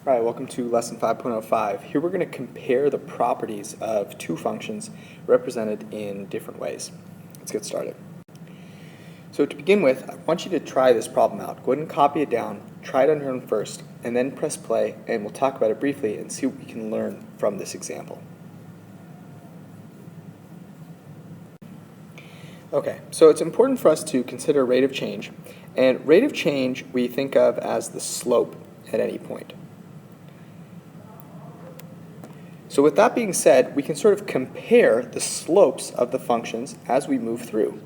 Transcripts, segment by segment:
All right, welcome to lesson 5.05. Here we're going to compare the properties of two functions represented in different ways. Let's get started. So to begin with, I want you to try this problem out. Go ahead and copy it down, try it on your own first, and then press play, and we'll talk about it briefly and see what we can learn from this example. Okay, so it's important for us to consider rate of change, and rate of change we think of as the slope at any point. So with that being said, we can sort of compare the slopes of the functions as we move through.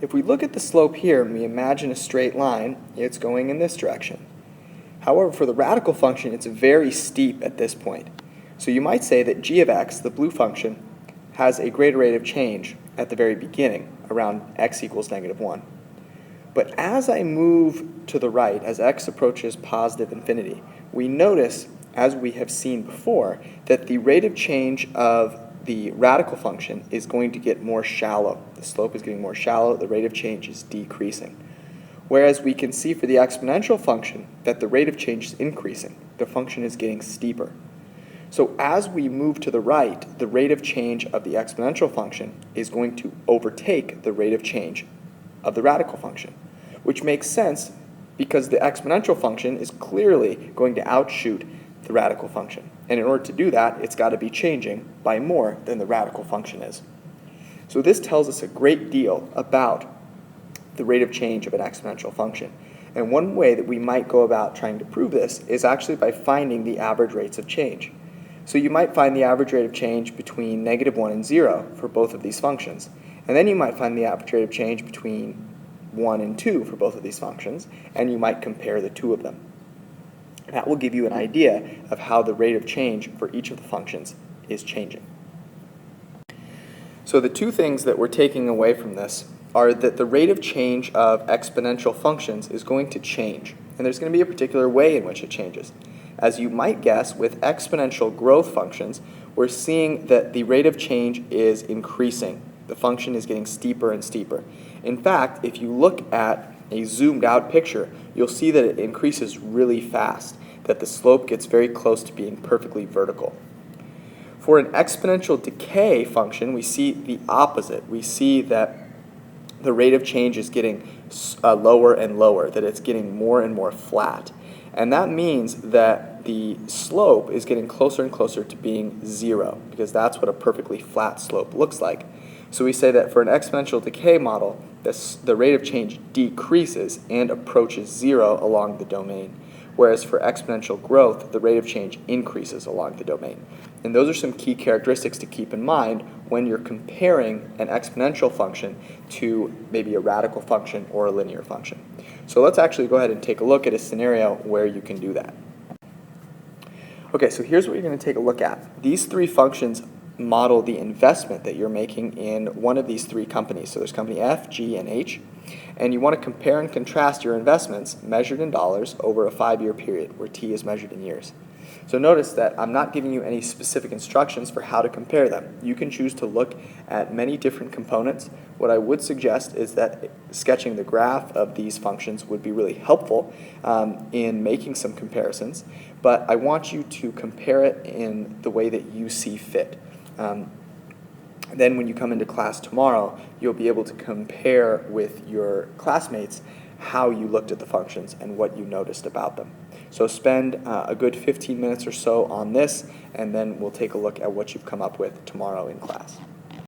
If we look at the slope here and we imagine a straight line, it's going in this direction. However, for the radical function, it's very steep at this point. So you might say that g of x, the blue function, has a greater rate of change at the very beginning, around x equals -1. But as I move to the right, as x approaches positive infinity, we notice, as we have seen before, that the rate of change of the radical function is going to get more shallow. The slope is getting more shallow, the rate of change is decreasing. Whereas we can see for the exponential function that the rate of change is increasing. The function is getting steeper. So as we move to the right, the rate of change of the exponential function is going to overtake the rate of change of the radical function, which makes sense because the exponential function is clearly going to outshoot the radical function. And in order to do that, it's got to be changing by more than the radical function is. So this tells us a great deal about the rate of change of an exponential function. And one way that we might go about trying to prove this is actually by finding the average rates of change. So you might find the average rate of change between -1 and 0 for both of these functions. And then you might find the average rate of change between 1 and 2 for both of these functions, and you might compare the two of them. That will give you an idea of how the rate of change for each of the functions is changing. So the two things that we're taking away from this are that the rate of change of exponential functions is going to change, and there's going to be a particular way in which it changes. As you might guess, with exponential growth functions, we're seeing that the rate of change is increasing. The function is getting steeper and steeper. In fact, if you look at a zoomed out picture, you'll see that it increases really fast, that the slope gets very close to being perfectly vertical. For an exponential decay function, we see the opposite. We see that the rate of change is getting lower and lower, that it's getting more and more flat. And that means that the slope is getting closer and closer to being 0, because that's what a perfectly flat slope looks like. So we say that for an exponential decay model, the rate of change decreases and approaches 0 along the domain, whereas for exponential growth, the rate of change increases along the domain. And those are some key characteristics to keep in mind when you're comparing an exponential function to maybe a radical function or a linear function. So let's actually go ahead and take a look at a scenario where you can do that. Okay, so here's what you're going to take a look at. These three functions model the investment that you're making in one of these three companies. So there's company F, G, and H. And you want to compare and contrast your investments measured in dollars over a 5-year period, where T is measured in years. So notice that I'm not giving you any specific instructions for how to compare them. You can choose to look at many different components. What I would suggest is that sketching the graph of these functions would be really helpful in making some comparisons, but I want you to compare it in the way that you see fit. Then when you come into class tomorrow, you'll be able to compare with your classmates how you looked at the functions and what you noticed about them. So spend a good 15 minutes or so on this, and then we'll take a look at what you've come up with tomorrow in class.